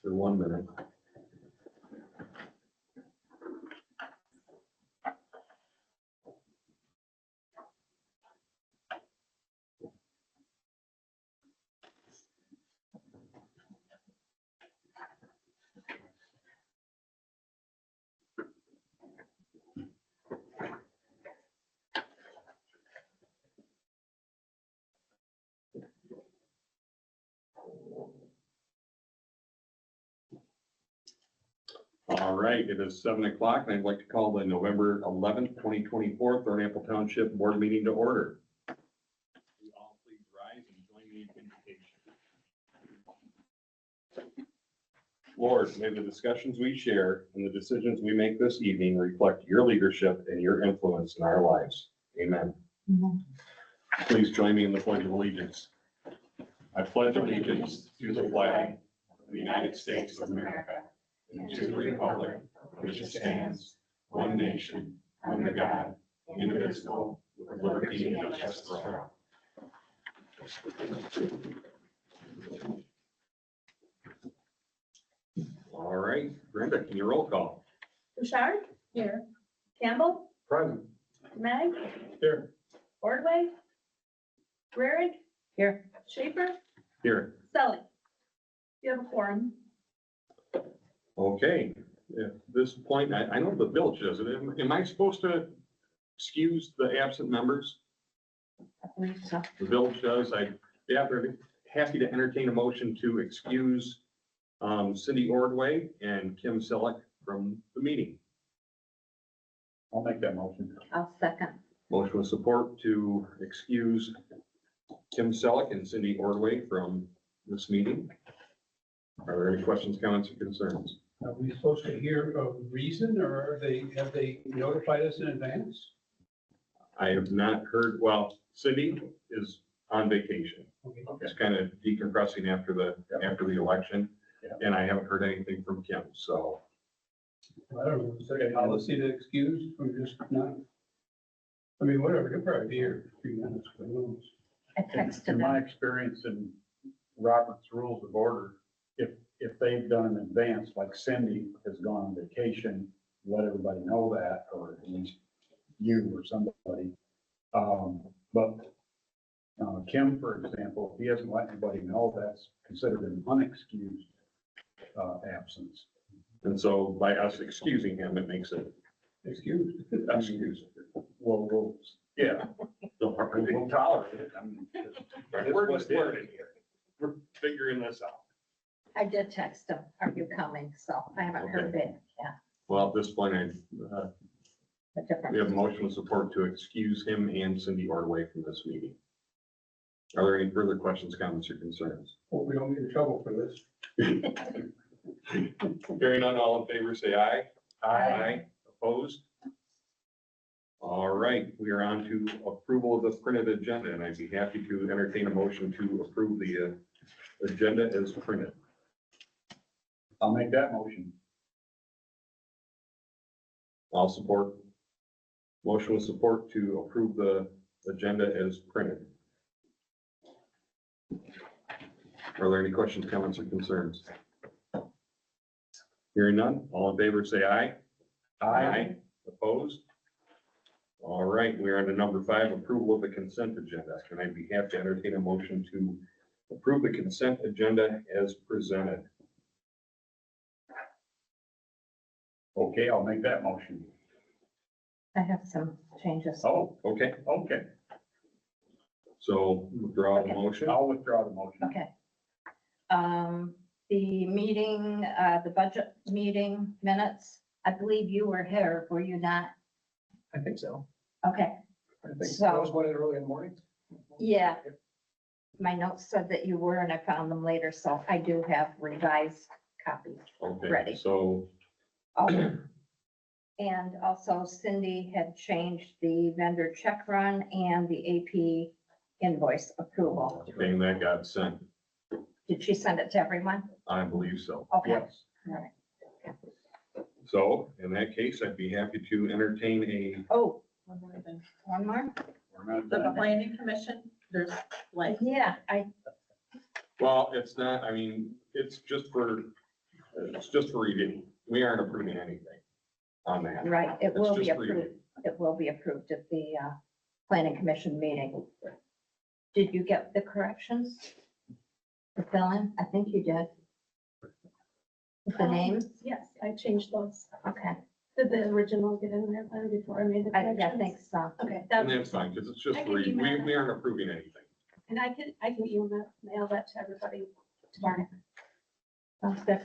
for 1 minute. All right, it is 7 o'clock, and I'd like to call the November 11th, 2024 Thornapple Township Board meeting to order. You all please rise and join me in invocation. Lord, may the discussions we share and the decisions we make this evening reflect your leadership and your influence in our lives. Amen. Please join me in the Pledge of Allegiance. I pledge allegiance to the flag of the United States of America, and to the republic which stands one nation, under God, indivisible, with liberty and justice for all. All right, Brenda, can you roll call? Bouchard? Here. Campbell? Present. Mag? Here. Ordway? Rarig? Here. Schaefer? Here. Sully? You have a quorum. Okay, at this point, I know the village does it. Am I supposed to excuse the absent members? I believe so. The village does. We're happy to entertain a motion to excuse Cindy Ordway and Kim Selleck from the meeting. I'll make that motion. I'll second. Motion with support to excuse Kim Selleck and Cindy Ordway from this meeting. Are there any questions, comments, or concerns? Are we supposed to hear a reason, or have they notified us in advance? I have not heard, well, Cindy is on vacation. Okay. Just kind of decompressing after the election. Yeah. And I haven't heard anything from Kim, so. I don't know, is there a policy to excuse from just not? I mean, whatever, they'll probably be here for 3 minutes, who knows? I texted In my them. experience in Robert's Rules of Order, if they've done in advance, like Cindy has gone on vacation, let everybody know that, or at least you or somebody. But Kim, for example, if he hasn't let anybody know, that's considered an unexcused absence. And so by us excusing him, it makes it Excused. excused. We'll, Yeah. we'll tolerate it. I mean, We're just learning here. We're figuring this out. I did text them, are you coming? So I haven't heard it. Yeah. Well, at this point, The we difference. have a motion of support to excuse him and Cindy Ordway from this meeting. Are there any further questions, comments, or concerns? Hope we don't get in trouble for this. Hearing none, all in favor, say aye. Aye. Opposed? All right, we are on to approval of the printed agenda, and I'd be happy to entertain a motion to approve the agenda as printed. I'll make that motion. I'll support. Motion with support to approve the agenda as printed. Are there any questions, comments, or concerns? Hearing none, all in favor, say aye. Opposed? All right, we are on to number 5, approval of the consent agenda. And I'd be happy to entertain a motion to approve the consent agenda as presented. Okay, I'll make that motion. I have some changes. Oh, Okay, okay. so withdraw the motion. I'll withdraw the motion. Okay. The meeting, the budget meeting minutes, I believe you were here, were you not? I think so. Okay, I think So- that was one early in the morning. yeah. My notes said that you were, and I found them later, so I do have revised copies. Okay, Ready. so And also Cindy had changed the vendor check run and the AP invoice approval. being that got sent, Did she send it to everyone? I believe so. Okay, Yes. all right. So in that case, I'd be happy to entertain a, Oh, one more? We're not The done. planning commission, there's like, Yeah, well, it's not, I mean, it's just for It's just for review. We aren't approving anything on that. Right, it It's will be just for approved. It will be approved at the planning commission meeting. Did you get the corrections? The fill-in? I think you did. With the names? Yes, I changed those. Okay, Did the original get in there then before I made the I corrections? think so. Okay, And that's fine, because it's just I for can review. email We aren't approving anything. and I can email that to everybody tomorrow. Sounds good.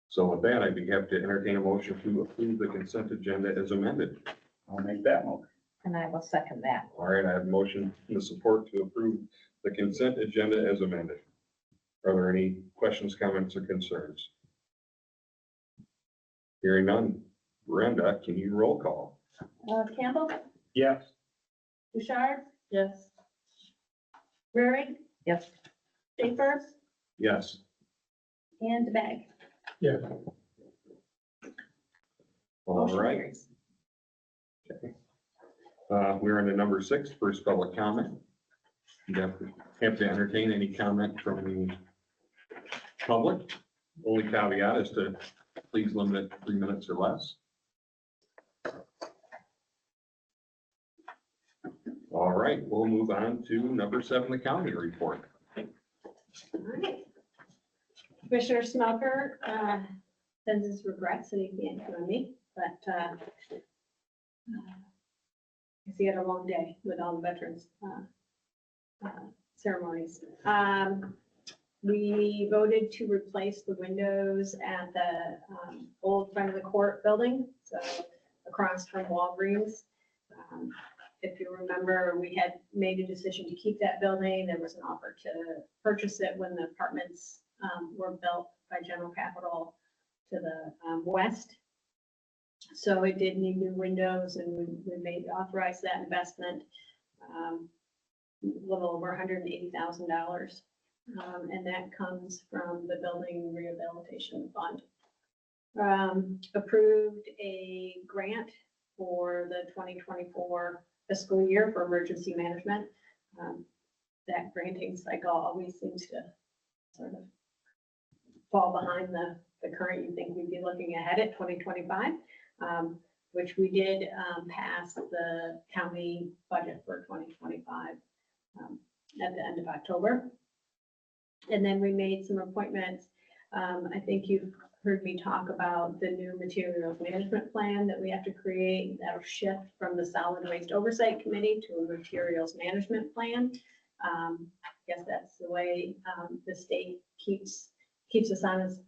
So with that, I'd be happy to entertain a motion to approve the consent agenda as amended. I'll make that motion. And I will second that. All right, I have a motion in the support to approve the consent agenda as amended. Are there any questions, comments, or concerns? Hearing none. Brenda, can you roll call? Campbell, Yes. Bouchard? Yes. Waring, Yes, Schaefer, Yes. and Mag. Yeah, All Motion right. carries. We're on to number 6, first public comment. You have to entertain any comment from the public. Only caveat is to please limit it to 3 minutes or less. All right, we'll move on to number 7, the county report. Alright. Commissioner Smelker, sends his regrets that he can't join me, but, because he had a long day with all the veterans, ceremonies. We voted to replace the windows at the, old front of the court building, so across from Walgreens. If you remember, we had made a decision to keep that building. There was an offer to purchase it when the apartments were built by General Capital to the west. So it did need new windows and we authorized that investment, a little over $180,000. And that comes from the Building Rehabilitation Fund. Approved a grant for the 2024 fiscal year for emergency management. That granting cycle always seems to sort of fall behind the current. You think we'd be looking ahead at 2025, which we did pass the county budget for 2025 at the end of October. And then we made some appointments. I think you've heard me talk about the new materials management plan that we have to create. That'll shift from the solid waste oversight committee to a materials management plan. I guess that's the way the state keeps us on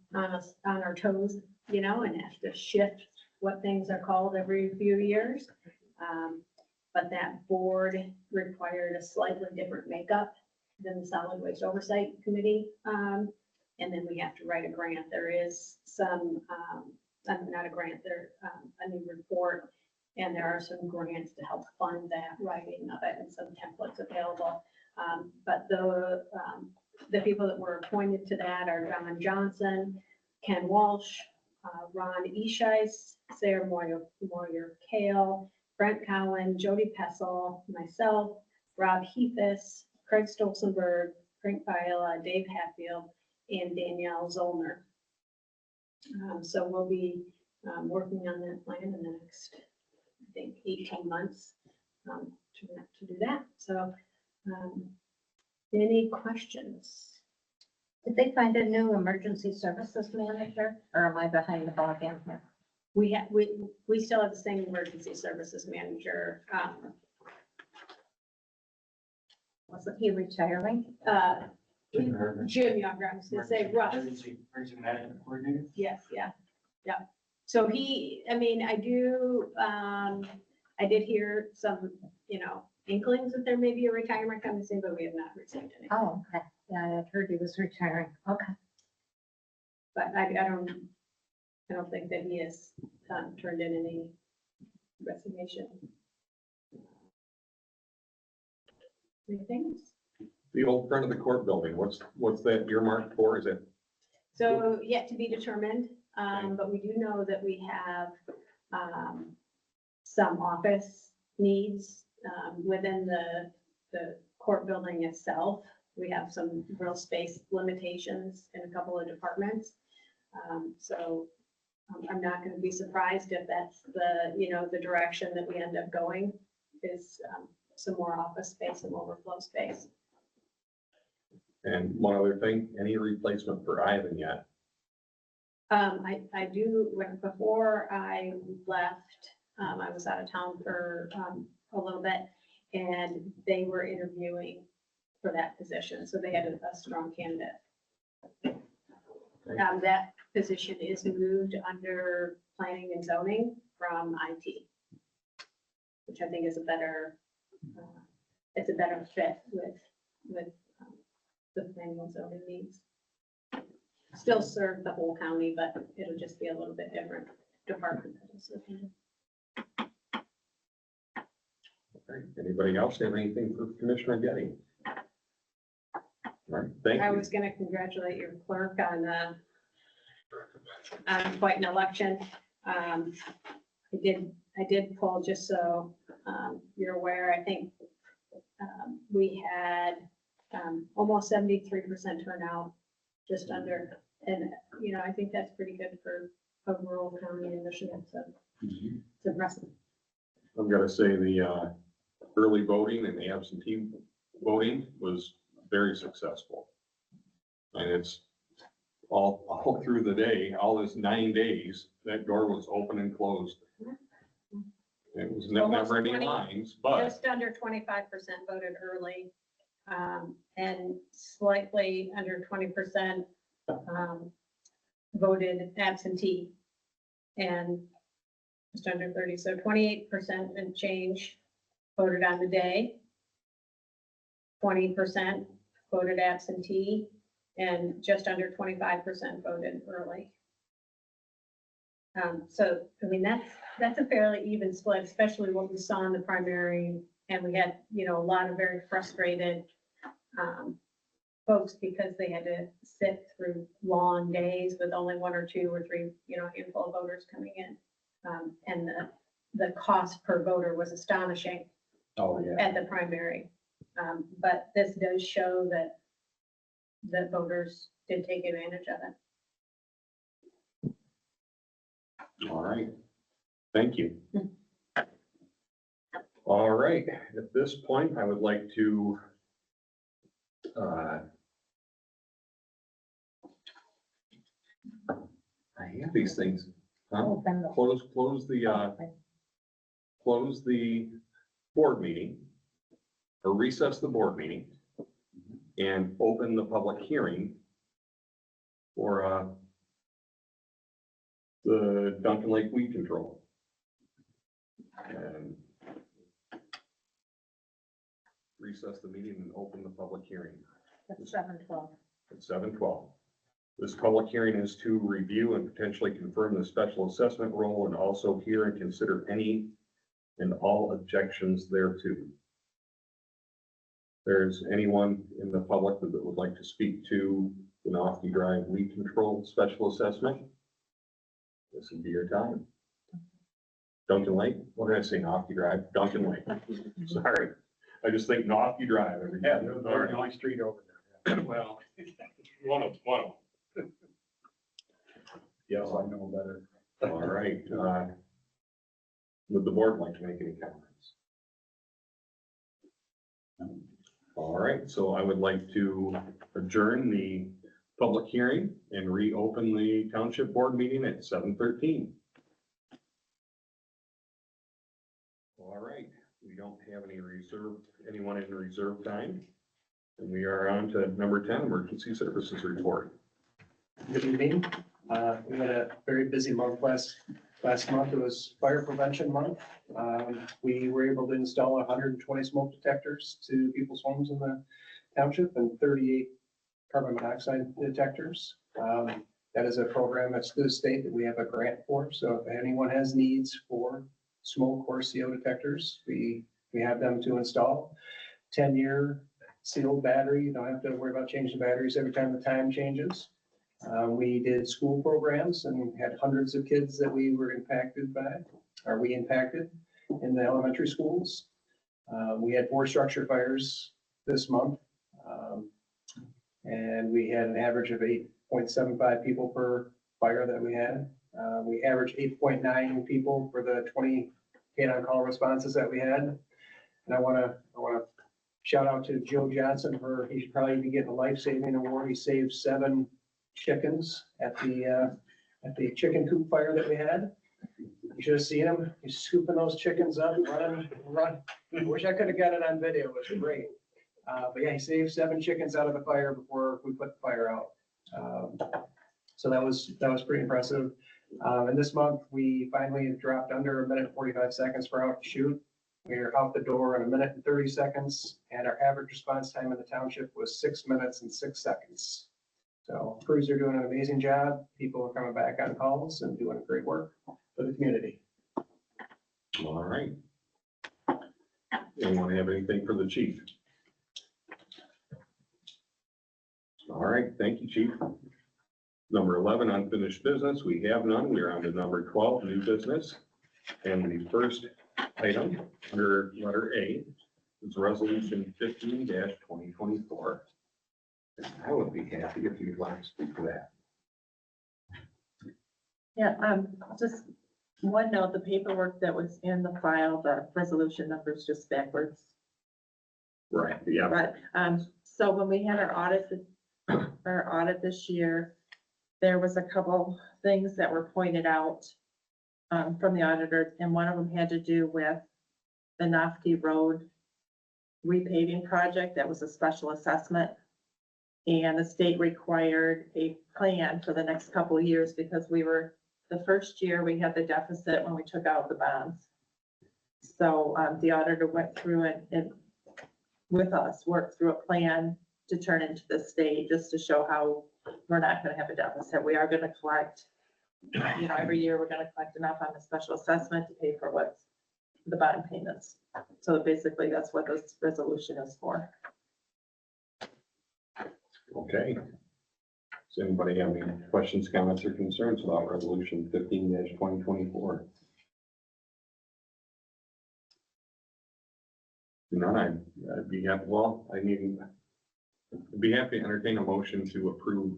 our toes, you know, and has to shift what things are called every few years. But that board required a slightly different makeup than the solid waste oversight committee. And then we have to write a grant. There is some, not a grant, a new report, and there are some grants to help fund that writing of it and some templates available. But the people that were appointed to that are John Johnson, Ken Walsh, Ron Escheis, Sarah Moyer Kale, Brent Cowan, Jody Pessel, myself, Rob Heathis, Craig Stolzenberg, Frank Viola, Dave Hatfield, and Danielle Zollner. So we'll be working on that plan in the next, I think, 18 months to do that. So any questions? did they find a new emergency services manager, or am I behind the ball game here? We still have the same emergency services manager. Wasn't he retiring? Jim Younger, I was gonna say Russ. Emergency management coordinator. Yes, yeah. So I mean, I did hear some, inklings that there may be a retirement coming soon, but we have not received any. Oh, okay. Yeah, I heard he was retiring. Okay. But I don't think that he has turned in any resignation. Anything else? The old front of the court building, what's that earmarked for? Is it? So yet to be determined, but we do know that we have some office needs within the court building itself. We have some real space limitations in a couple of departments. I'm not gonna be surprised if that's the direction that we end up going is some more office space and overflow space. And one other thing, any replacement for Ivan yet? I do, before I left, I was out of town for a little bit, and they were interviewing for that position, so they had a strong candidate. That position is moved under planning and zoning from IT, which I think is it's a better fit with the planning and zoning needs. Still serve the whole county, but it'll just be a little bit different department. Okay, anybody else have anything for Commissioner Getty? All right, thank I you. was gonna congratulate your clerk on quite an election. I did pull, just so you're aware, I think we had almost 73% turnout, just under, and I think that's pretty good for a rural county in Michigan, so it's impressive. I've got to say the early voting and the absentee voting was very successful. And it's all through the day, all this 9 days, that door was open and closed. It was Almost never any 20 lines, but Just under 25% voted early, and slightly under 20% voted absentee, and just under 30, so 28% and change voted on the day. 20% voted absentee, and just under 25% voted early. So, I mean, that's a fairly even split, especially what we saw in the primary. And we had, a lot of very frustrated folks because they had to sit through long days with only 1 or 2 or 3, handful of voters coming in. And the cost per voter was astonishing Oh, yeah. at the primary. But this does show that voters did take advantage of it. all right. Thank you. All right, at this point, I would like to I have these things. Huh? Open the- Close the board meeting, or recess the board meeting, and open the public hearing for the Duncan Lake weed control. And recess the meeting and open the public hearing That's 7:12. at 7:12. This public hearing is to review and potentially confirm the special assessment role and also hear and consider any and all objections thereto. There's anyone in the public that would like to speak to the Nofty Drive weed control special assessment? This would be your time. Duncan Lake, what did I say, Nofty Drive? Duncan Lake, sorry. I just think Nofty Drive every Yeah, time. they're the only street over there. Well, one of them. Yes, I know better. All right, would the board like to make any comments? All right, so I would like to adjourn the public hearing and reopen the township board meeting at 7:13. All right, we don't have anyone in reserve time. And we are on to number 10, emergency services report. Good evening. We had a very busy month last month. It was fire prevention month. We were able to install 120 smoke detectors to people's homes in the township and 38 carbon monoxide detectors. That is a program that's through the state that we have a grant for. So if anyone has needs for smoke or CO detectors, we have them to install. 10-year sealed battery. You don't have to worry about changing batteries every time the time changes. We did school programs and had hundreds of kids that we impacted in the elementary schools. We had 4 structure fires this month. And we had an average of 8.75 people per fire that we had. We averaged 8.9 people for the 20 on-call responses that we had. And I wanna shout out to Joe Johnson for, he should probably be getting a life-saving award. He saved 7 chickens at the chicken coop fire that we had. You should have seen him. He's scooping those chickens up, run. I wish I could have got it on video. It was great. But yeah, he saved 7 chickens out of the fire before we put the fire out. So that was pretty impressive. And this month, we finally dropped under 1 minute and 45 seconds for out to shoot. We are out the door in 1 minute and 30 seconds, and our average response time in the township was 6 minutes and 6 seconds. So crews are doing an amazing job. People are coming back on calls and doing great work for the community. All right. Anyone have anything for the chief? All right, thank you, chief. Number 11, unfinished business. We have none. We are on to number 12, new business. And the first item under letter A is resolution 15-2024. And I would be happy if you'd like to speak to that. Yeah, just one note, the paperwork that was in the file, the resolution number is just backwards. Right, yeah. But, so when we had our audit this year, there was a couple things that were pointed out from the auditors, and one of them had to do with the Nofke Road repaving project. That was a special assessment. And the state required a plan for the next couple of years because the first year we had the deficit when we took out the bonds. So the auditor went through and with us, worked through a plan to turn into the state just to show how we're not gonna have a deficit. We are gonna collect, every year we're gonna collect enough on the special assessment to pay for what's the bond payments. So basically that's what this resolution is for. Okay. Does anybody have any questions, comments, or concerns about resolution 15-2024? None, I'd be happy, I'd be happy to entertain a motion to approve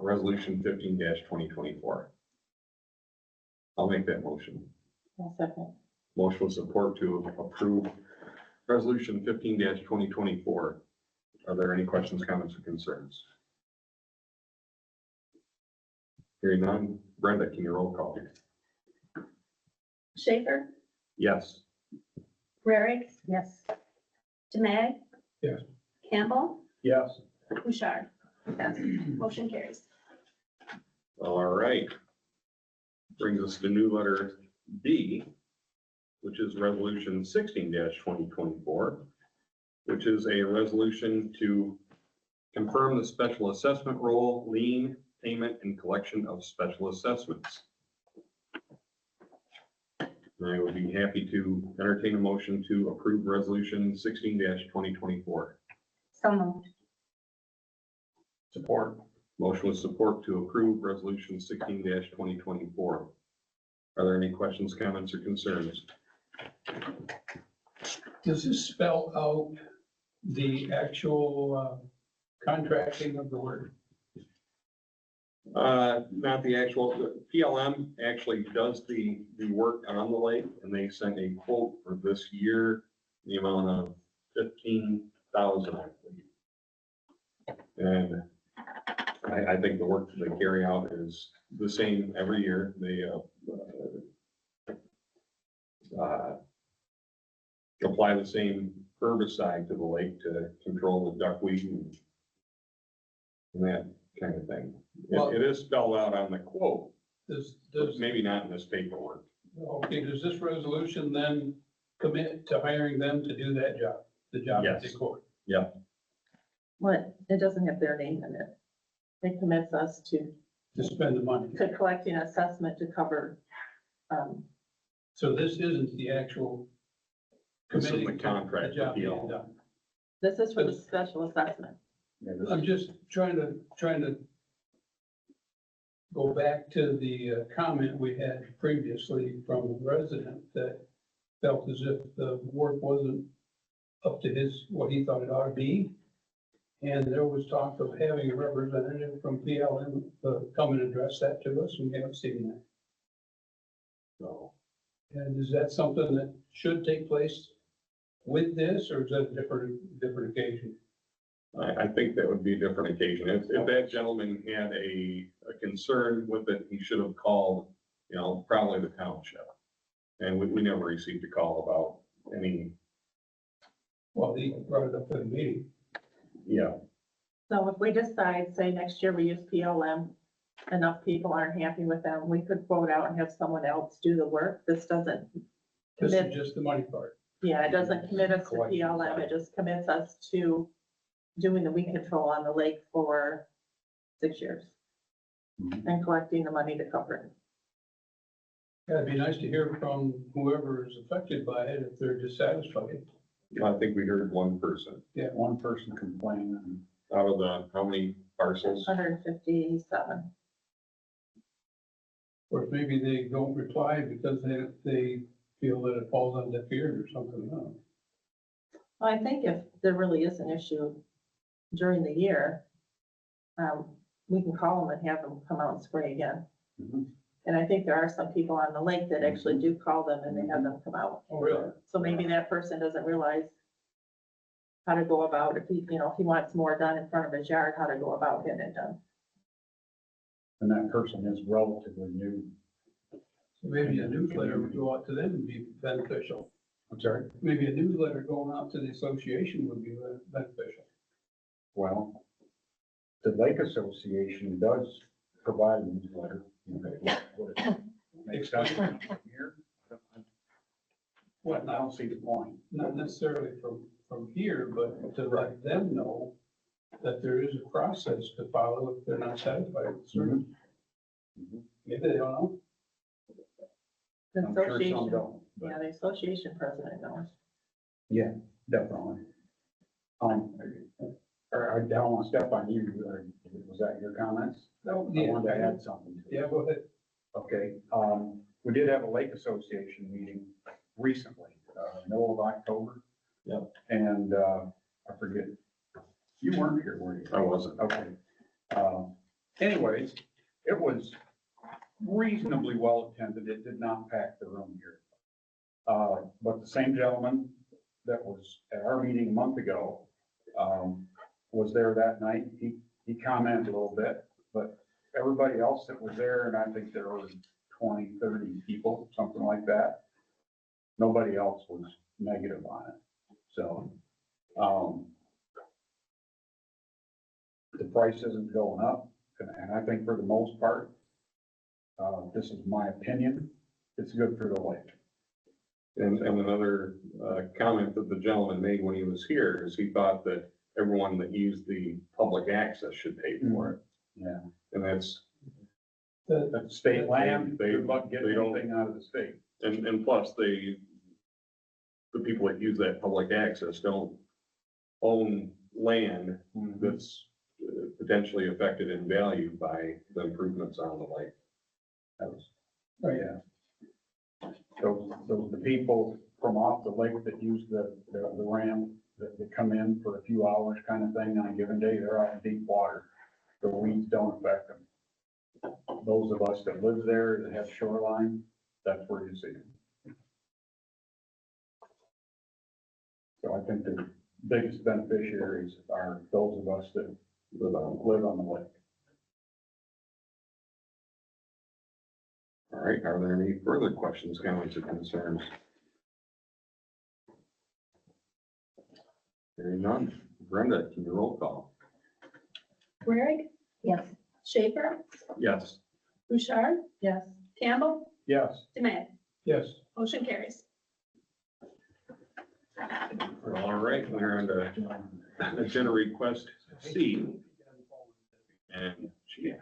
resolution 15-2024. I'll make that motion. One second. Motion with support to approve resolution 15-2024. Are there any questions, comments, or concerns? Hearing none. Brenda, can you roll call? Schaefer, Yes. Rarig, Yes. Demag. Yes. Campbell, Yes. Bouchard. Yes. Motion carries. All right. Brings us to new letter B, which is resolution 16-2024, which is a resolution to confirm the special assessment role, lien, payment, and collection of special assessments. I would be happy to entertain a motion to approve resolution 16-2024. So moved. Support. Motion with support to approve resolution 16-2024. Are there any questions, comments, or concerns? Does this spell out the actual contracting of the work? Not the actual, the PLM actually does the work on the lake, and they sent a quote for this year, the amount of 15,000, I believe. And I think the work that they carry out is the same every year. They apply the same herbicide to the lake to control the duckweed and that kind of thing. It is spelled out on the quote, Does, but maybe not in this paperwork. okay, does this resolution then commit to hiring them to do that job? The job that they Yes. quote? What, it doesn't have their name in it. It commits us to spend the money. collecting assessment to cover, So this isn't the actual This is the committing to contract the job with being PL. done. this is for the special assessment. I'm just trying to go back to the comment we had previously from a resident that felt as if the work wasn't up to what he thought it ought to be. And there was talk of having a representative from PLM come and address that to us, and we haven't seen that. So, And is that something that should take place with this, or is that a different occasion? I think that would be a different occasion. If that gentleman had a concern with it, he should have called, probably the township. And we never received a call about any, Well, he brought it up at a meeting. yeah. So if we decide, say, next year we use PLM, enough people aren't happy with them, we could quote out and have someone else do the work. This doesn't This commit, is just the money part. yeah, it doesn't commit us to PLM, it just commits us to doing the weed control on the lake for 6 years. And collecting the money to cover it. Yeah, it'd be nice to hear from whoever is affected by it if they're dissatisfied. I think we heard one person One person complained, and out of how many parcels? 157. Or maybe they don't reply because they feel that it falls on deaf ears or something. No. Well, I think if there really is an issue during the year, we can call them and have them come out and spray again. Mhm. And I think there are some people on the lake that actually do call them and they have them come out. Oh, really? So maybe that person doesn't realize how to go about, if he wants more done in front of his yard, how to go about getting it done. and that person is relatively new. So maybe a newsletter would go out to them and be beneficial. I'm sorry? Maybe a newsletter going out to the association would be beneficial. Well, the Lake Association does provide a newsletter. Would it make sense here? What I now? don't see the point. Not necessarily from here, but to let them know that there is a process to follow if they're not satisfied with service. Maybe they don't know. The I'm sure some association, don't. yeah, the association president knows. Yeah, definitely. I don't want to step on you, was that your comments? No, I wanted to add something to it. Yeah, go ahead. Okay, we did have a Lake Association meeting recently, middle of October. Yep. And, I forget, you weren't here, were you? I wasn't. Okay. Anyways, it was reasonably well attended. It did not pack the room here. But the same gentleman that was at our meeting a month ago, was there that night. He commented a little bit, but everybody else that was there, and I think there were 20, 30 people, something like that. Nobody else was negative on it. So, the price isn't going up, and I think for the most part, this is my opinion, it's good for the lake. And another comment that the gentleman made when he was here is he thought that everyone that used the public access should pay for it. Yeah. And that's, That's state land, They- good luck getting they don't- anything out of the state. and plus the people that use that public access don't own land that's potentially affected in value by the improvements on the lake. That was, yeah. So the people from off the lake that use the ramp, that come in for a few hours kind of thing on a given day, they're out in deep water. The weeds don't affect them. Those of us that live there, that have shoreline, that's where you see them. So I think the biggest beneficiaries are those of us that live on the lake. All right, are there any further questions, comments, or concerns? Hearing none. Brenda, can you roll call? Waring, Yes. Schaefer, Yes. Bouchard, Yes. Campbell, Yes. Demand. Yes. Motion carries. All right, we're on to agenda request C. And Chief,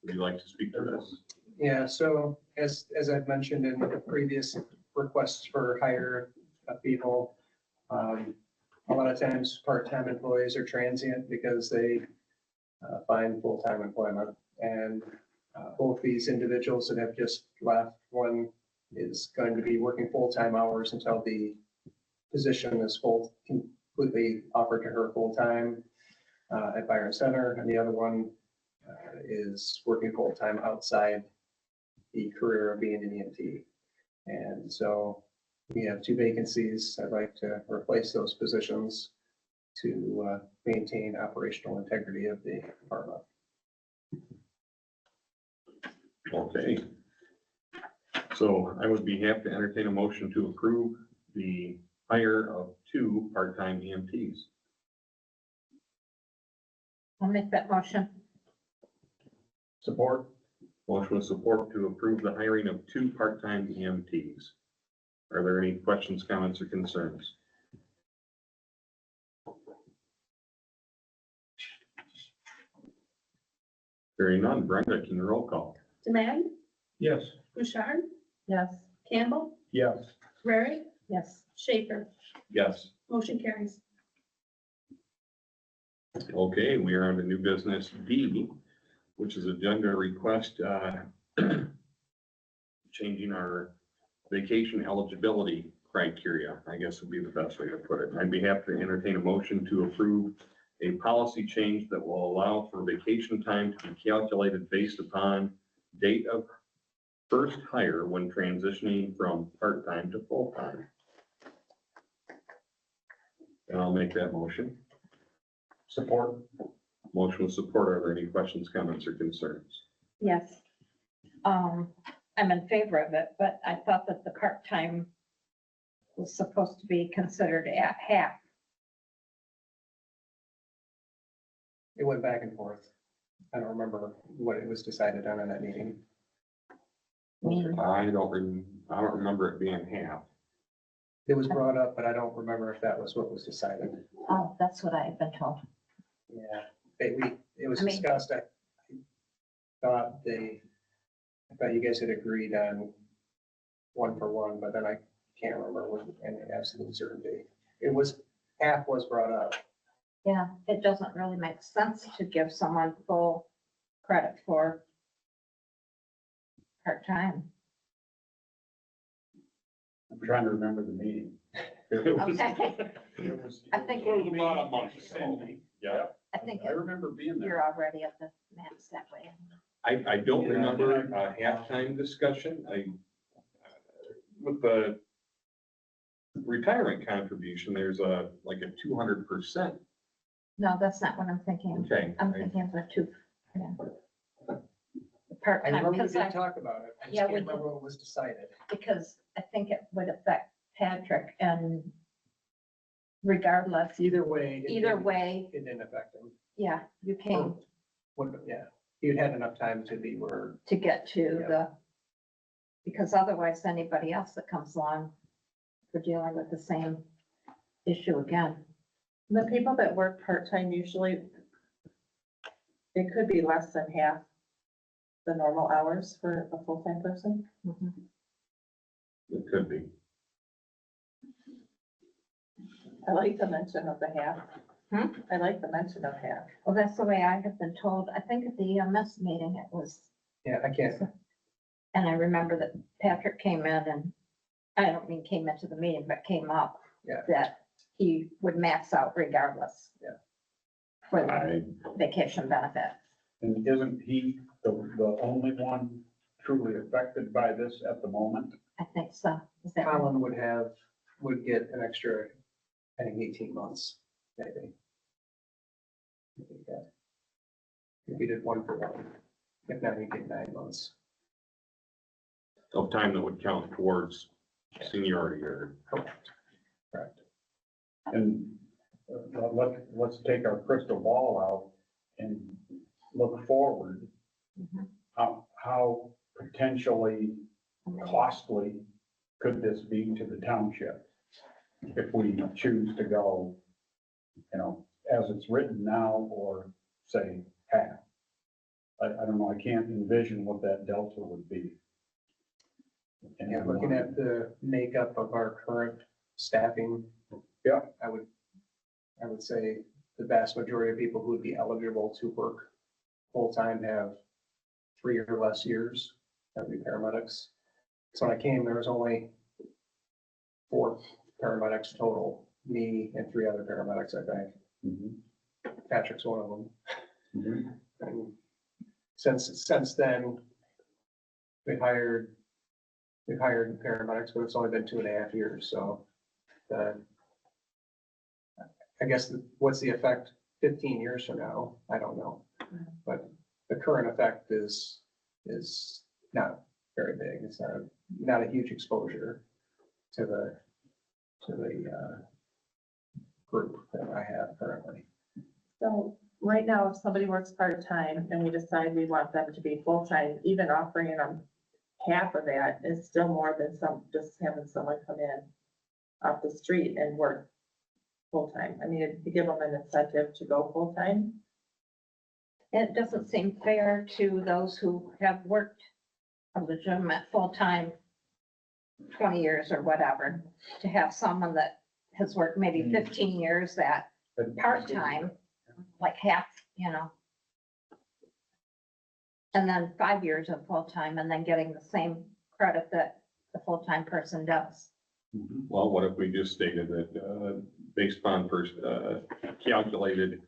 would you like to speak to this? Yeah, so as I've mentioned in the previous requests for hire of people, a lot of times part-time employees are transient because they find full-time employment. And both these individuals that have just left, one is going to be working full-time hours until the position is completely offered to her full-time. at Byron Center, and the other one is working full-time outside the career of being an EMT. And so we have 2 vacancies. I'd like to replace those positions to maintain operational integrity of the department. Okay. So I would be happy to entertain a motion to approve the hire of 2 part-time EMTs. I'll make that motion. Support? Motion with support to approve the hiring of 2 part-time EMTs. Are there any questions, comments, or concerns? Hearing none. Brenda, can you roll call? Demand, Yes. Bouchard, Yes. Campbell, Yes. Rarick, Yes. Schaefer. Yes. Motion carries. Okay, we are on to new business D, which is agenda request, changing our vacation eligibility criteria, I guess would be the best way to put it. I'd be happy to entertain a motion to approve a policy change that will allow for vacation time to be calculated based upon date of first hire when transitioning from part-time to full-time. And I'll make that motion. Support? Motion with support. Are there any questions, comments, or concerns? Yes. I'm in favor of it, but I thought that the part-time was supposed to be considered at half. It went back and forth. I don't remember what it was decided on in that meeting. I mean, I don't remember it being half. It was brought up, but I don't remember if that was what was decided. oh, that's what I have been told. Yeah, it was I mean- discussed. I thought you guys had agreed on 1 for 1, but then I can't remember with any absolute certainty. Half was brought up. Yeah, it doesn't really make sense to give someone full credit for part-time. I'm trying to remember the meeting. Okay. It was- I think It was about a month ago. Cindy. Yeah, I think I remember being there. you're already at the max that way. I don't Yeah. remember a halftime discussion. With the retirement contribution, there's like a 200%. No, that's not what I'm thinking. Okay. I'm thinking of the 2. Yeah. The I part-time, remember we because did talk about it. I just Yeah, can't we remember did. what was decided. because I think it would affect Patrick and regardless, Either way. it either didn't- way, It didn't affect him. yeah, you came Yeah, you'd had enough time to be where, to get to Yeah. the, because otherwise anybody else that comes along, we're dealing with the same issue again. The people that work part-time usually, it could be less than half the normal hours for a full-time person. Mhm. It could be. I like the mention of the half. Hmm? I like the mention of half. Well, that's the way I have been told. I think at the EMS meeting it was, yeah, I can't, and I remember that Patrick came in and, I don't mean came into the meeting, but came up. Yeah. That he would max out regardless. Yeah. For the I, vacation benefit. And isn't he the only one truly affected by this at the moment? I think so. Is that right? Colin would get an extra, I think 18 months, maybe. I think that. If he did 1 for 1, if not, he'd get 9 months. of time that would count towards seniority or. Correct. And let's take our crystal ball out and look forward. Mhm. How potentially costly could this be to the township? If we choose to go, as it's written now, or say half. I don't know, I can't envision what that delta would be. And looking at the makeup of our current staffing. Yeah. I would say the vast majority of people who would be eligible to work full-time have 3 or less years, that would be paramedics. So when I came, there was only 4 paramedics total, me and 3 other paramedics, I think. Mhm. Patrick's one of them. Mhm. And since then, we've hired paramedics, but it's only been 2.5 years, so. I guess, what's the effect 15 years from now? I don't know. But the current effect is not very big. It's not a huge exposure to the group that I have currently. So right now, if somebody works part-time and we decide we want them to be full-time, even offering them half of that is still more than just having someone come in off the street and work full-time. I mean, to give them an incentive to go full-time. It doesn't seem fair to those who have worked a legitimate full-time 20 years or whatever, to have someone that has worked maybe 15 years that part-time, like half, you know. And then 5 years of full-time and then getting the same credit that the full-time person does. Well, what if we just stated that, based upon first, calculated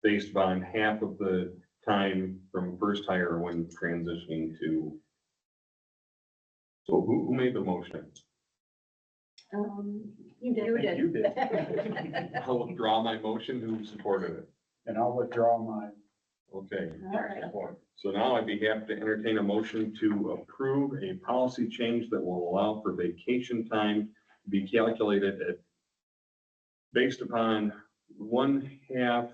based upon half of the time from first hire when transitioning to. So who made the motion? You did. You did. You did. I'll withdraw my motion. Who supported it? And I'll withdraw my Okay, All right. support. so now I'd be happy to entertain a motion to approve a policy change that will allow for vacation time to be calculated at based upon 1/2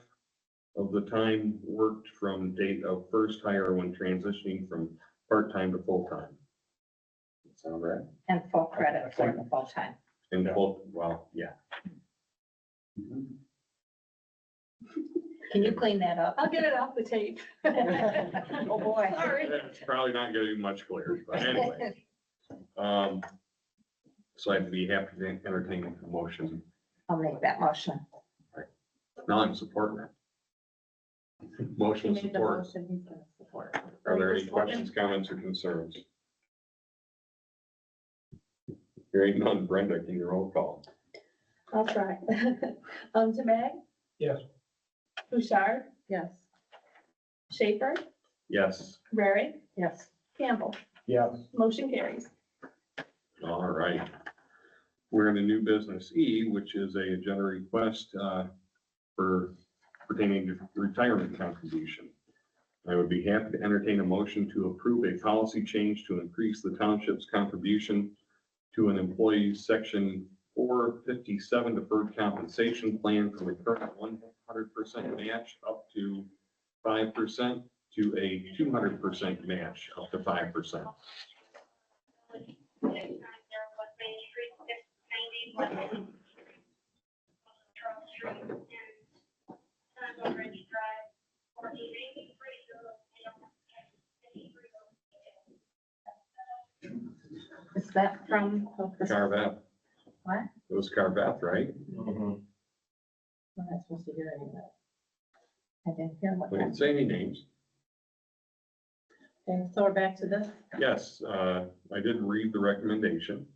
of the time worked from date of first hire when transitioning from part-time to full-time. Sound right? And full credit for the full-time. And full, well, yeah. Can you clean that up? I'll get it off the tape. Oh, boy. Sorry. It's probably not gonna be much clearer, but anyway. So I'd be happy to entertain a motion. I'll make that motion. Now I'm supporting it. He Motion made the support. motion, he's gonna support. Are there any questions, comments, or concerns? Hearing none, Brenda, can you roll call? I'll try. Demag, Yes. Bouchard, Yes. Schaefer, Yes. Rarig, Yes. Campbell. Yes. Motion carries. All right. We're in the new business E, which is a agenda request for pertaining to retirement contribution. I would be happy to entertain a motion to approve a policy change to increase the township's contribution to an employee's section 457 deferred compensation plan from the current 100% match up to 5% to a 200% match up to 5%. Is that from? Carveth. What? It was Carveth, right? I'm not supposed to hear any of that. I didn't hear what We didn't that. say any names. Okay, so we're back to this. Yes, I did read the recommendation.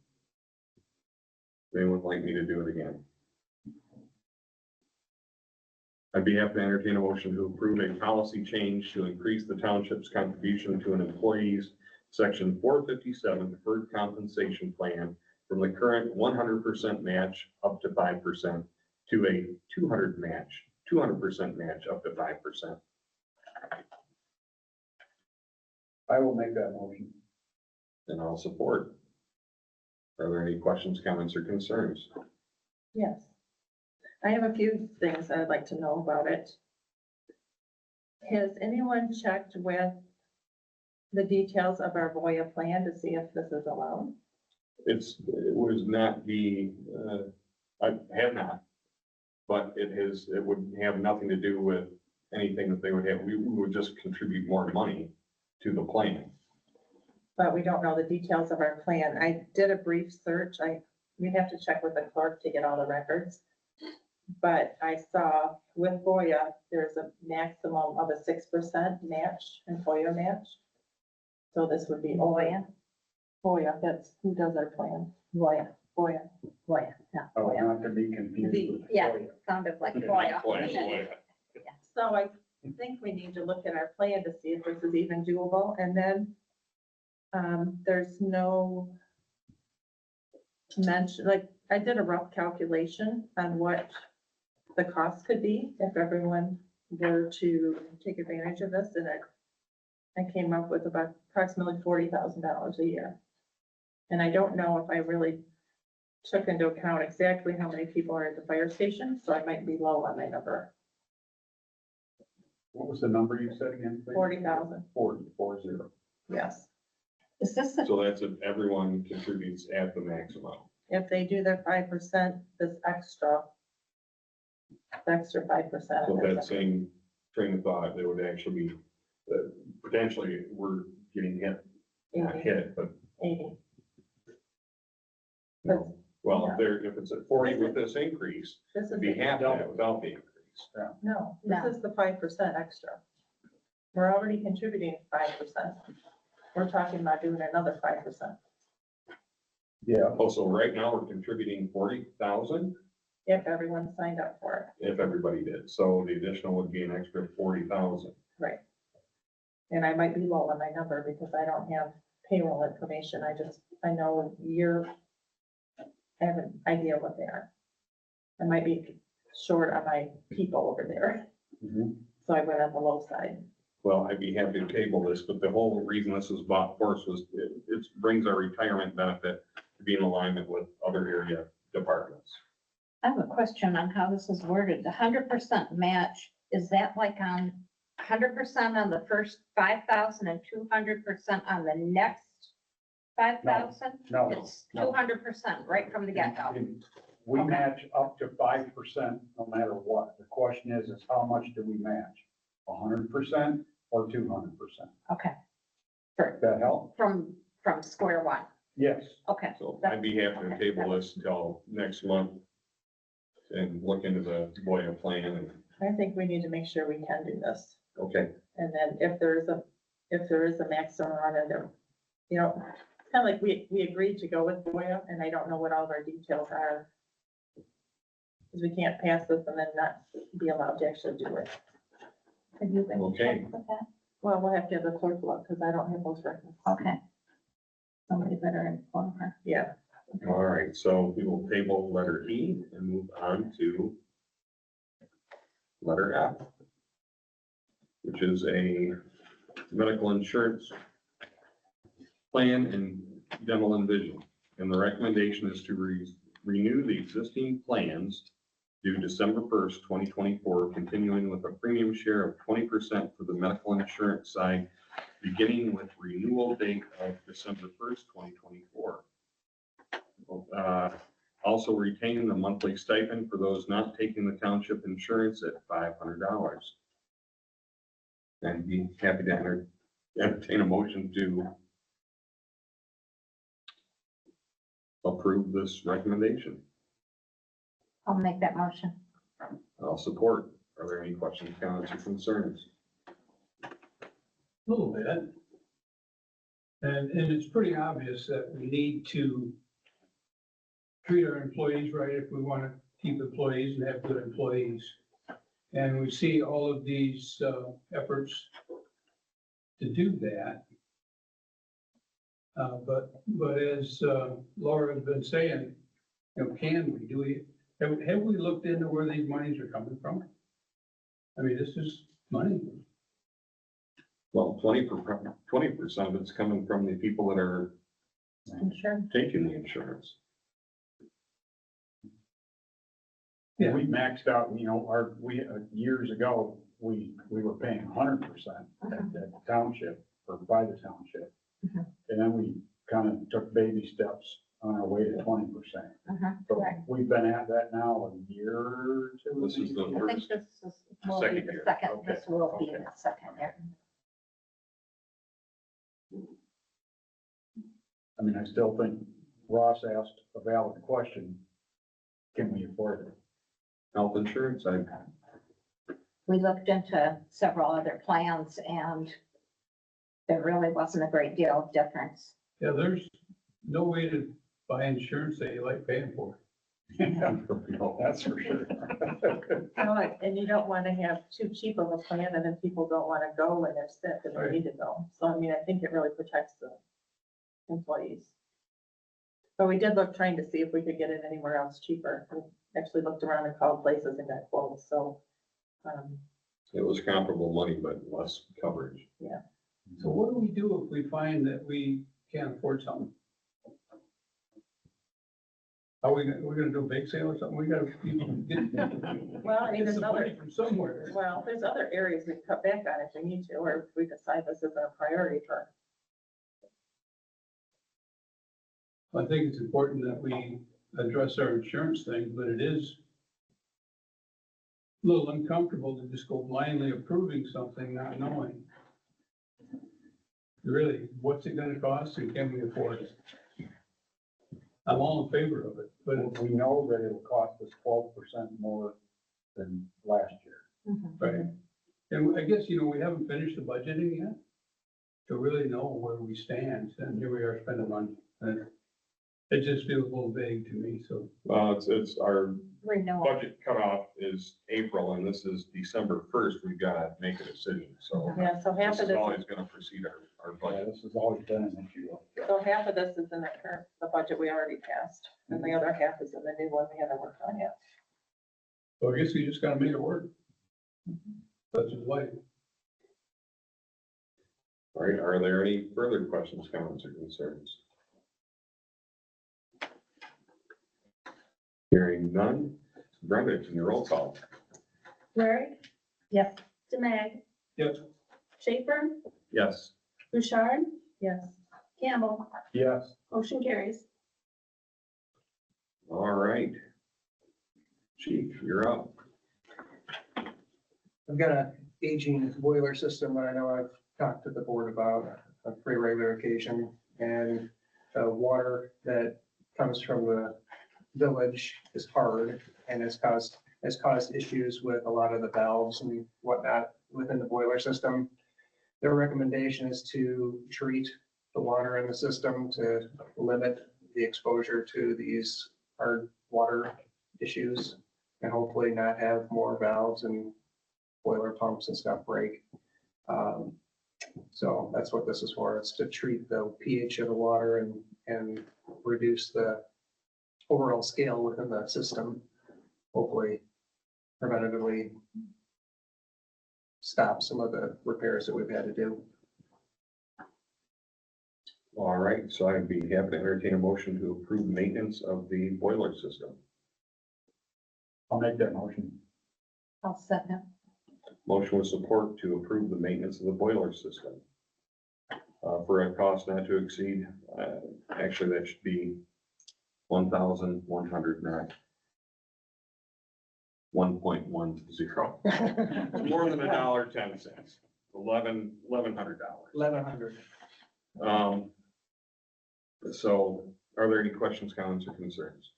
They would like me to do it again. I'd be happy to entertain a motion to approve a policy change to increase the township's contribution to an employee's section 457 deferred compensation plan from the current 100% match up to 5% to a 200% match up to 5%. I will make that motion. And I'll support. Are there any questions, comments, or concerns? Yes. I have a few things I'd like to know about it. Has anyone checked with the details of our Voya plan to see if this is allowed? It was not I have not, but it would have nothing to do with anything that they would have. We would just contribute more money to the plan. But we don't know the details of our plan. I did a brief search. We'd have to check with the clerk to get all the records. But I saw with Voya, there's a maximum of a 6% match, employer match. So this would be Voya. Voya, that's who does our plan. Voya. Boy, Boy, yeah. Oh, not to be confused with. Yeah, FOIA. sounded like Boy, boy. boy. so I think we need to look at our plan to see if this is even doable, and then there's no mention, like, I did a rough calculation on what the cost could be if everyone were to take advantage of this, and I came up with about approximately $40,000 a year. And I don't know if I really took into account exactly how many people are at the fire station, so I might be low on my number, What was the number you said again? please? 40,000, 40. yes. Is this the, So that's if everyone contributes at the maximum. If they do their 5%, this extra 5%. So that same train of thought, there would actually be, potentially, we're getting hit, not hit, but, 80. you know, well, if it's at 40 with this increase, This is, be half that without the increase. no, No. this is the 5% extra. We're already contributing 5%. We're talking about doing another 5%. Yeah, Oh, so right now we're contributing 40,000 If everyone signed up for if everybody did. So the additional would be an extra 40,000. it, right? And I might be low on my number because I don't have payroll information. I know I have an idea what they are. I might be short on my people over there, mhm. so I went on the low side. Well, I'd be happy to table this, but the whole reason this was bought first was it brings our retirement benefit to be in alignment with other area departments. I have a question on how this is worded. The 100% match, is that like on 100% on the first 5,000 and 200% on the next 5,000? No, It's no. 200% right from the get-go. We Okay. match up to 5% no matter what. The question is how much do we match? 100% or 200%? Okay, Does that help? from square one. Yes. Okay. So I'd be happy to table this until next month and look into the Boya plan and, I think we need to make sure we can do this. okay. And then if there is a maximum on it, you know, kind of like we agreed to go with Boya, and I don't know what all of our details are. Because we can't pass this and then not be allowed to actually do it. Have you been Okay. checked with that? Well, we'll have to have the clerk look, because I don't have those records. Okay. Somebody better inform her. Yeah, All right, so we will table letter E and move on to letter F, which is a medical insurance plan and dental and vision. And the recommendation is to renew the existing plans due December 1st, 2024, continuing with a premium share of 20% for the medical insurance side, beginning with renewal date of December 1st, 2024. Also retain the monthly stipend for those not taking the township insurance at $500. And be happy to entertain a motion to approve this recommendation. I'll make that motion. I'll support. Are there any questions, comments, or concerns? A little bit. And it's pretty obvious that we need to treat our employees right if we want to keep employees and have good employees. And we see all of these efforts to do that. But as Laura has been saying, you know, have we looked into where these monies are coming from? I mean, this is money. Well, 20% of it's coming from the people that are Sure. taking the insurance. Yeah. We maxed out, you know, years ago, we were paying 100% at the township or by the township. Mhm. And then we kind of took baby steps on our way to 20%. So Correct. we've been at that now a year or two. This is the I think first, this will be second the year. second, Okay. this will be Okay. the second year. I mean, I still think Ross asked a valid question. Can we afford it? health insurance, We looked into several other plans and there really wasn't a great deal of difference. Yeah, there's no way to buy insurance that you like paying for. That's for sure. And you don't want to have too cheap of a plan and then people don't want to go when they're sick and Right. they need to go. So I mean, I think it really protects the employees. But we did look, trying to see if we could get it anywhere else cheaper. We actually looked around and called places and got quotes, so. It was comparable money, but less coverage. So what do we do if we find that we can't afford something? Are we're gonna do a bake sale or something? We gotta get Well, I mean, get there's some other, money from somewhere. well, there's other areas we can cut back on if we need to, or if we decide this isn't a priority for. I think it's important that we address our insurance thing, but it is a little uncomfortable to just go blindly approving something, not knowing. Really, what's it gonna cost and can we afford it? I'm all in favor of it, but, We know that it'll cost us 12% more than last year. right. And I guess, we haven't finished the budgeting yet to really know where we stand, and here we are spending money. And it just feels a little vague to me, so. Well, it's our Renewal. budget cutoff is April and this is December 1st. We've got to make a decision. So Yeah, so half this of is this, always going to precede our Yeah, budget. this has always been an issue. so half of this is in the budget we already passed, and the other half is in the new one we haven't worked on yet. So I guess we just gotta make it work. Such is life. All right, are there any further questions, comments, or concerns? Hearing none. Brenda, can you roll call? Larry, Yes. Demag, Yep. Schaefer, Yes. Bouchard, Yes. Campbell, Yes, motion carries. All right. Chief, you're up. I've got a aging boiler system that I know I've talked to the board about on a pretty regular occasion. And the water that comes from the village is hard and has caused issues with a lot of the valves and whatnot within the boiler system. Their recommendation is to treat the water in the system to limit the exposure to these hard water issues and hopefully not have more valves and boiler pumps and stuff break. So that's what this is for. It's to treat the pH of the water and reduce the overall scale within the system. Hopefully preventatively stop some of the repairs that we've had to do. All right, so I'd be happy to entertain a motion to approve maintenance of the boiler system. I'll make that motion. I'll second. Motion with support to approve the maintenance of the boiler system. For a cost not to exceed, actually that should be $1,100, not 1.10. More than $1.10. $1,100. $1,100. So are there any questions, comments, or concerns?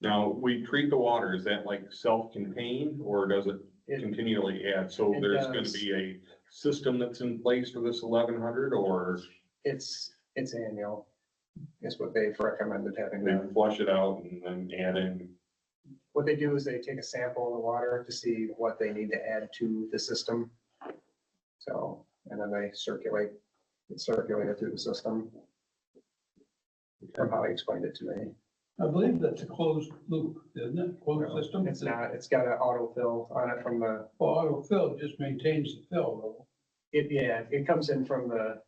Now, we treat the water, is that like self-contained or does it continually add? So It there's gonna does. be a system that's in place for this 1,100 or It's annual, is what they've recommended having they done. flush it out and then add in? What they do is they take a sample of the water to see what they need to add to the system. So, and then they circulate it through the system. From how he explained it to me. I believe that's a closed loop, isn't it? Closed system? It's not, it's got an autofill on it from the, Well, autofill just maintains the fill though. it comes in from the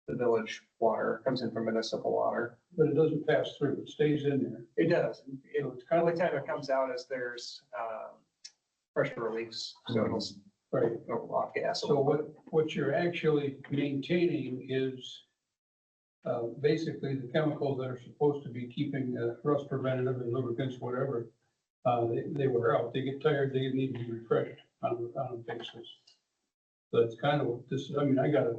village water, comes in from municipal water. But it doesn't pass through, it stays in there. It does. It, So it's the kind only of, time it comes out is there's, pressure release, so right, it'll lock gas. so what you're actually maintaining is basically the chemicals that are supposed to be keeping rust preventative and lubricants, whatever, they wear out, they get tired, they need to be refreshed on a basis. So it's kind of what this, I mean, I got a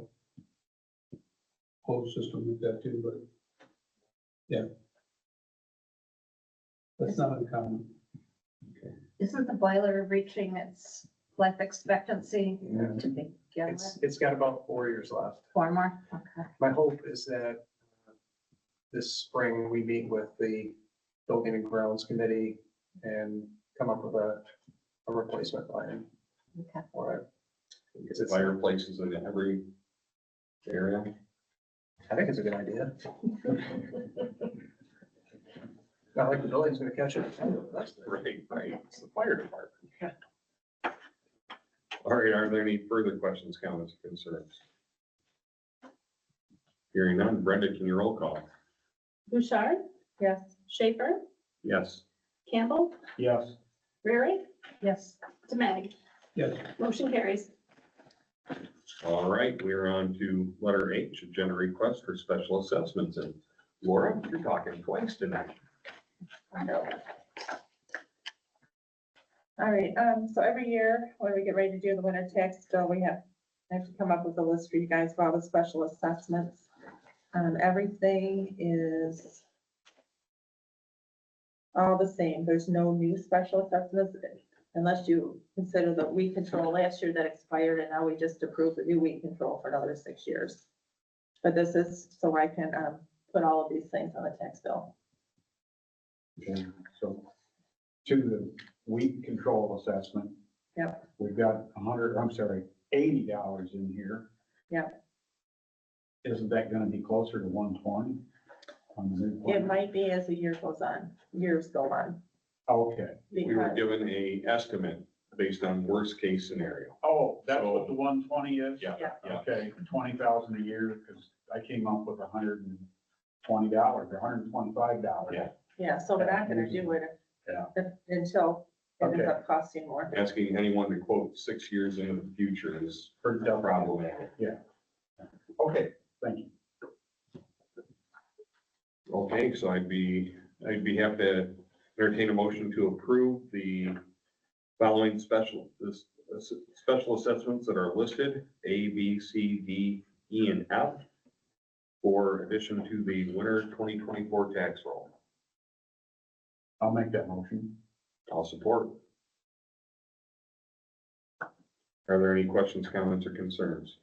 closed system with that too, but yeah. That's not uncommon. Isn't the boiler reaching its life expectancy Yeah. to begin with? It's got about 4 years left. 4 more? Okay. My hope is that this spring, we meet with the Building and Grounds Committee and come up with a replacement plan Okay. for it. Because it's, Fireplaces in every area. I think it's a good idea. Not like the building's gonna catch it. That's the- Right. It's the fire department. All right, are there any further questions, comments, or concerns? Hearing none. Brenda, can you roll call? Bouchard, Yes. Schaefer, Yes. Campbell, Yes, Rarick, Yes. Demag. Yes. Motion carries. All right, we're on to letter H, agenda request for special assessments. And Laura, you're talking twice tonight. All right, so every year when we get ready to do the winter tax bill, we have to come up with a list for you guys for all the special assessments. Everything is all the same. There's no new special assessments unless you consider the weed control last year that expired, and now we just approved the new weed control for another 6 years. But this is so I can, put all of these things on the tax bill. and so to the weed control assessment. Yep. We've got $80 in here. Yep. Isn't that gonna be closer to 120 on the new It plan? might be as the year goes on, years go on. Okay, We were because- given a estimate based on worst case scenario. oh, that's what the 120 is? Yeah, Yeah. yeah. Okay, 20,000 a year, because I came up with $120 or $125. Yeah. Yeah, so we're not gonna do it Yeah. until it ends Okay. up costing more. Asking anyone to quote 6 years into the future is Pretty tough. problematic. Okay, thank you. Okay, so I'd be happy to entertain a motion to approve the following special assessments that are listed, A, B, C, D, E, and F, for addition to the winter 2024 tax roll. I'll make that motion. I'll support. Are there any questions, comments, or concerns?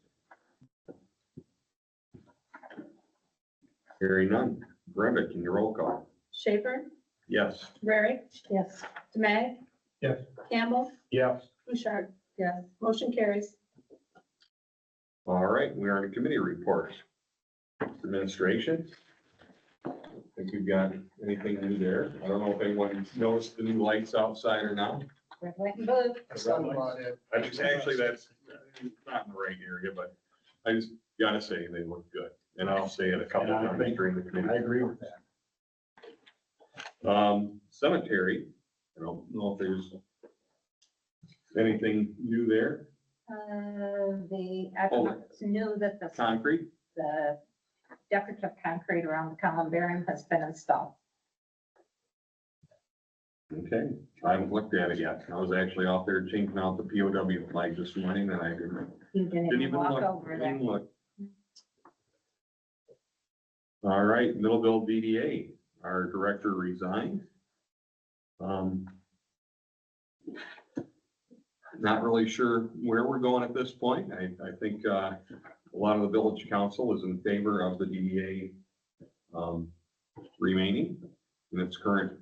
Hearing none. Brenda, can you roll call? Schaefer, Yes. Rarick, Yes. Demag. Yes. Campbell, Yes, Bouchard. Yes. Motion carries. All right, we are on a committee report. Administration. Think we've got anything new there? I don't know if anyone noticed the new lights outside or not. Red, white, and blue. That's not in the right area, but I just gotta say they look good. And I'll say it a couple of times during the I committee. agree with that. Cemetery, I don't know if there's anything new there. I don't know, it's new that Concrete, the decorative concrete around the columbarium has been installed. okay, I haven't looked at it yet. I was actually out there changing out the POW flag this morning and I You didn't didn't even even walk look. over Didn't there. even look. All right, Middleville DDA, our director resigned. Not really sure where we're going at this point. I think, a lot of the village council is in favor of the DDA, remaining in its current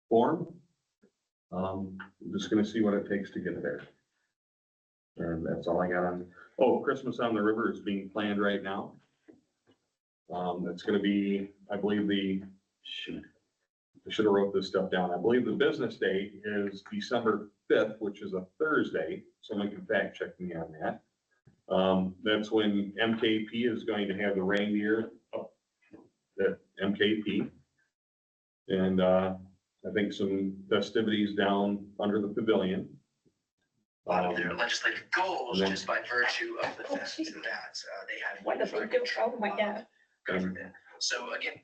form. I'm just gonna see what it takes to get there. And that's all I got on, Christmas on the River is being planned right now. It's gonna be, I believe I should have wrote this stuff down. I believe the business day is December 5th, which is a Thursday. Someone can fact check me on that. That's when MKP is going to have the reindeer up at MKP. And, I think some festivities down under the pavilion. A lot of their legislative goals, and then- just by virtue of the Oh, fact geez. that they had. What did they do? Oh, my God. Government. So again,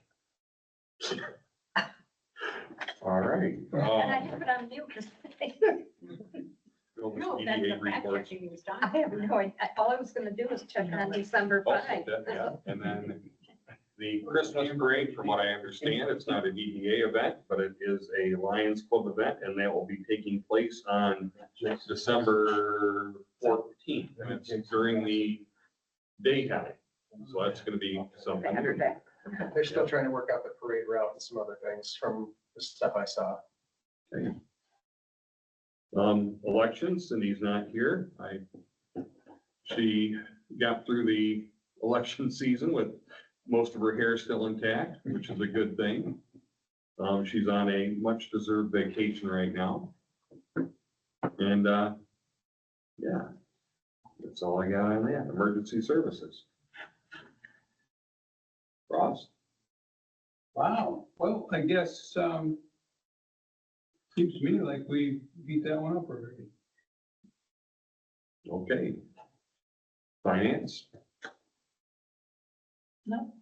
All right. And I have it on mute because Bill, this No, that's DDA the fact report. checking he was I talking have no idea. All I was gonna do was check on December Oh, 5. yeah, and then the Christmas parade, from what I understand, it's not a DDA event, but it is a Lions Club event, and that will be taking place on December 14th, and it's during the daytime. So that's gonna be something. Saturday. They're still trying to work out the parade route and some other things from the stuff I saw. Elections, Cindy's not here. She got through the election season with most of her hair still intact, which is a good thing. She's on a much deserved vacation right now. And, yeah, that's all I got on that. Emergency services. Ross? Wow, well, I guess, seems to me like we beat that one up already. Okay. Finance? No.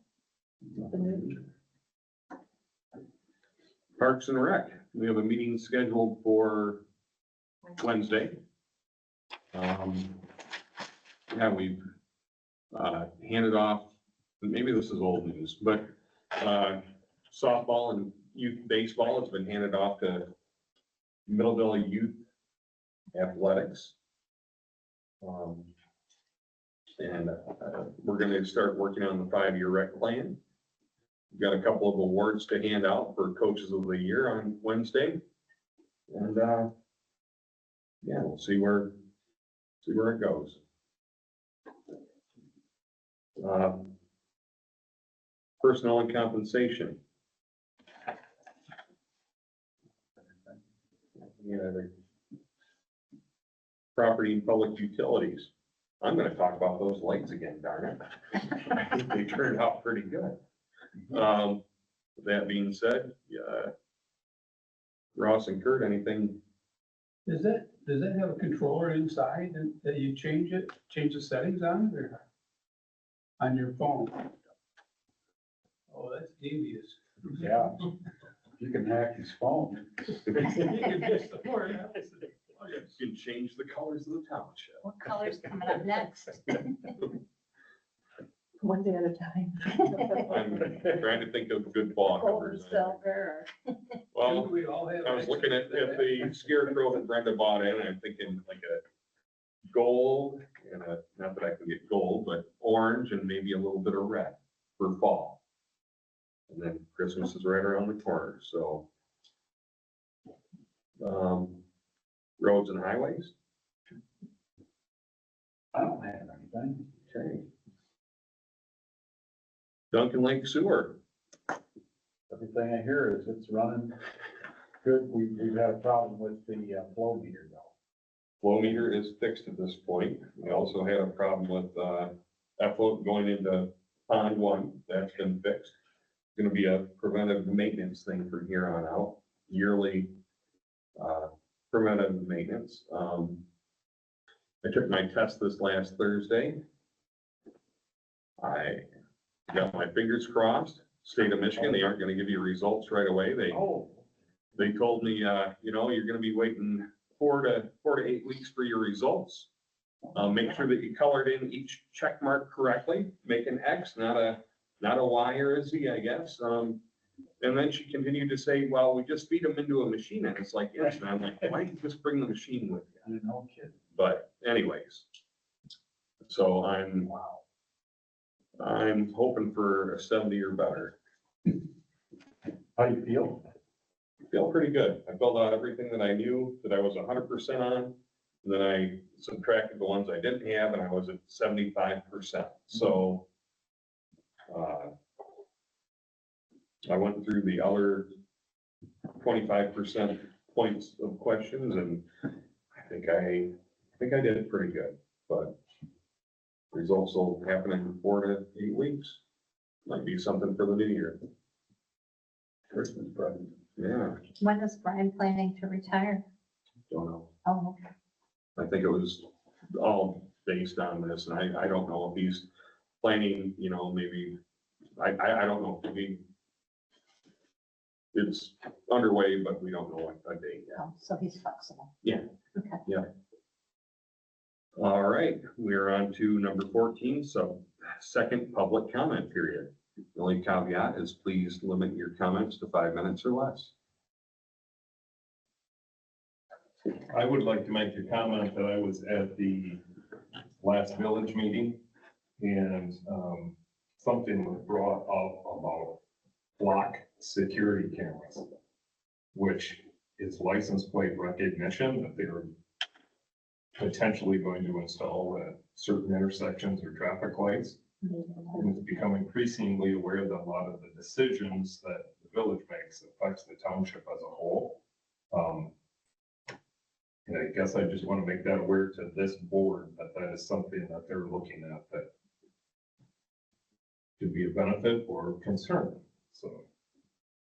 Parks and Rec, we have a meeting scheduled for Wednesday. Yeah, we've handed off, maybe this is old news, but softball and youth baseball has been handed off to Middleville Youth Athletics. And we're gonna start working on the 5-year rec plan. We've got a couple of awards to hand out for coaches of the year on Wednesday. And, yeah, we'll see where it goes. Personnel and compensation. Property and public utilities. I'm gonna talk about those lights again, darn it. I think they turned out pretty good. That being said, Ross and Kurt, anything? Does that have a controller inside and that you change the settings on it or on your phone? Oh, that's devious. Yeah. You can hack his phone. You can miss the word. You can change the colors of the township. What color's coming up next? One day at a time. I'm trying to think of good ball Gold and covers. silver. Well, We all have. I was looking at the scarecrow that Brenda bought in, and I'm thinking like a gold and not that I can get gold, but orange and maybe a little bit of red for fall. And then Christmas is right around the corner, so. Roads and highways, I don't have anything. okay. Duncan Lake Sewer, Everything I hear is it's running good. We've had a problem with the flow meter though. flow meter is fixed at this point. We also had a problem with, effluent going into pond 1, that's been fixed. Gonna be a preventive maintenance thing from here on out, yearly, preventive maintenance. I took my test this last Thursday. I got my fingers crossed. State of Michigan, they aren't gonna give you results right away. Oh, They told me, you're gonna be waiting 4 to 8 weeks for your results. Make sure that you colored in each check mark correctly, make an X, not a Y or a Z, I guess. And then she continued to say, well, we just feed them into a machine. And it's like, yes. And I'm like, why don't you just bring the machine with you? I didn't know, kid. But anyways, so Wow. I'm hoping for a 70 or better. How do you feel? Feel pretty good. I filled out everything that I knew that I was 100% on. And then I subtracted the ones I didn't have and I was at 75%. So, I went through the other 25% points of questions and I think I did pretty good, but results will happen in 4 to 8 weeks. Might be something for the new year. Christmas present. Yeah, When is Brian planning to retire? don't know. Oh, okay. I think it was all based on this, and I don't know if he's planning, maybe, I don't know, maybe it's underway, but we don't know a date yet. Oh, so he's flexible. All right, we're on to number 14, so second public comment period. The only caveat is please limit your comments to 5 minutes or less. I would like to make a comment that I was at the last village meeting and something was brought up about block security cameras, which is license plate recognition that they're potentially going to install at certain intersections or traffic lights. We've become increasingly aware that a lot of the decisions that the village makes affects the township as a whole. And I guess I just want to make that aware to this board that that is something that they're looking at that could be a benefit or concern. So,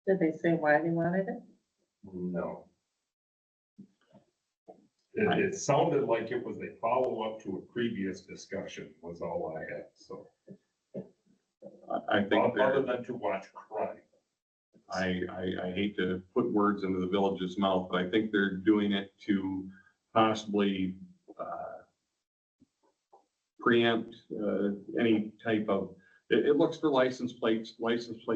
Did they say why they wanted it? no. It sounded like it was a follow-up to a previous discussion was all I had, so. I think Other that, than to watch crime. I hate to put words into the village's mouth, but I think they're doing it to possibly preempt any type of, it looks for license plate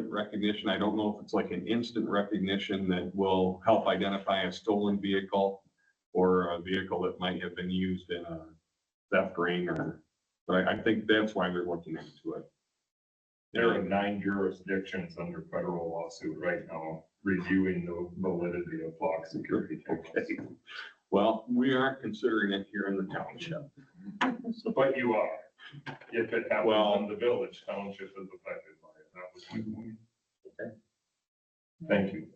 recognition. I don't know if it's like an instant recognition that will help identify a stolen vehicle or a vehicle that might have been used in a theft ring or, but I think that's why they're looking into it. There are 9 jurisdictions under federal lawsuit right now reviewing the validity of block security cameras. Okay. Well, we aren't considering it here in the township. But you are. If it happens Well- in the village, township is affected by it. That was my point. Okay. Thank you.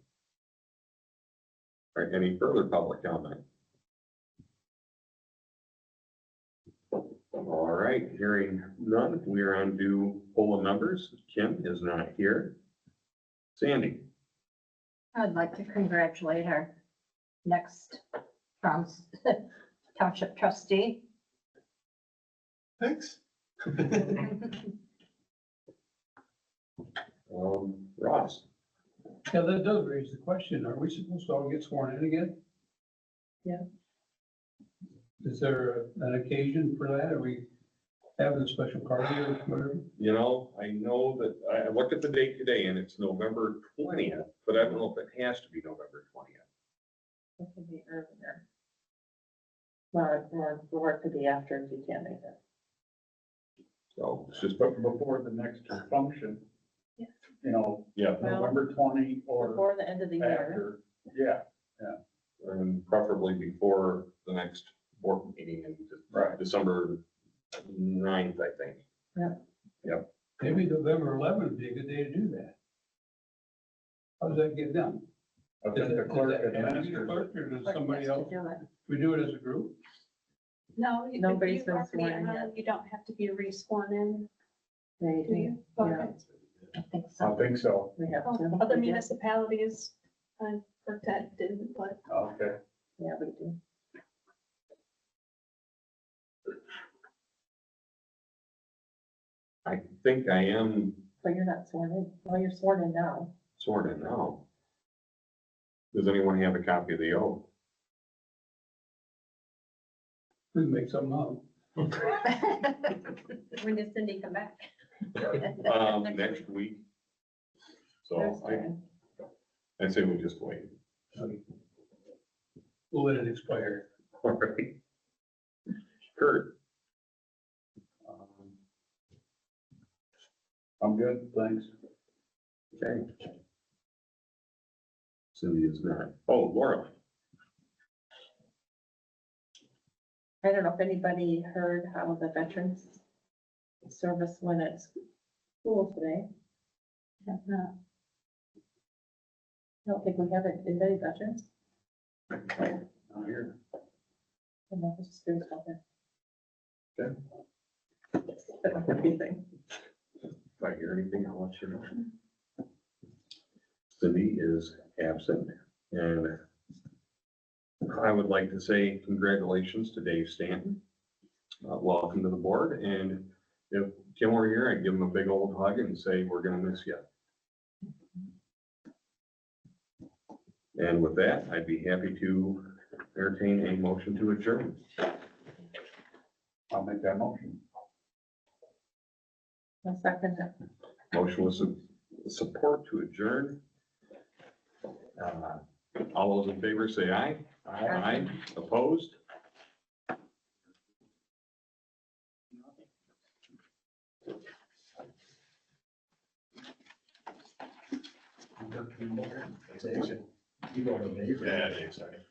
All right, any further public comment? All right, hearing none, we are on to poll of members. Kim is not here. Sandy, I'd like to congratulate our next township trustee. Thanks. Ross, Yeah, that does raise the question, are we supposed to all get sworn in again? Yeah. Is there an occasion for that? Are we having a special party or whatever? you know, I know that, I looked at the date today and it's November 20th, but I don't know if it has to be November 20th. It could be earlier. Or it could be after if you can't make it. So it's just, But before the next function. Yeah. You know, yeah, Well, November 20 or Before the end of the year. after, yeah, and preferably before the next board meeting in right. December 9th, I think. Maybe November 11th would be a good day to do that. How does that get done? I think the clerk Is that Andy, the administers it. clerk, or does Clerk somebody has to else? do it. We do it as a group? No, if Nobody's you've been already sworn in on, yet. you don't have to be re-sworn in, They do you? Yeah. Okay. I think I so. think so. We have to. Other municipalities, for that didn't, but Okay. Yeah, we do. I think I am But you're not sworn in. Well, you're sworn in now. sworn in now. Does anyone have a copy of the oath? We can make something up. When does Cindy come back? Next week. So Thursday. I say we just wait. We'll let it expire. All right. Kurt, I'm good, thanks. okay. Cindy is not. Oh, Laura. I don't know if anybody heard how the veterans service went at school today. I don't think we have it. Is any veterans? Not here. I don't know, I was just curious about that. Okay. Anything. If I hear anything, I'll let you know. Cindy is absent, and I would like to say congratulations to Dave Stanton. Welcome to the board, and if Tim were here, I'd give him a big old hug and say, we're gonna miss you. And with that, I'd be happy to entertain a motion to adjourn. I'll make that motion. One second. Motion with support to adjourn. All those in favor say aye. Aye. Opposed? You go to Dave. Yeah, Dave, second.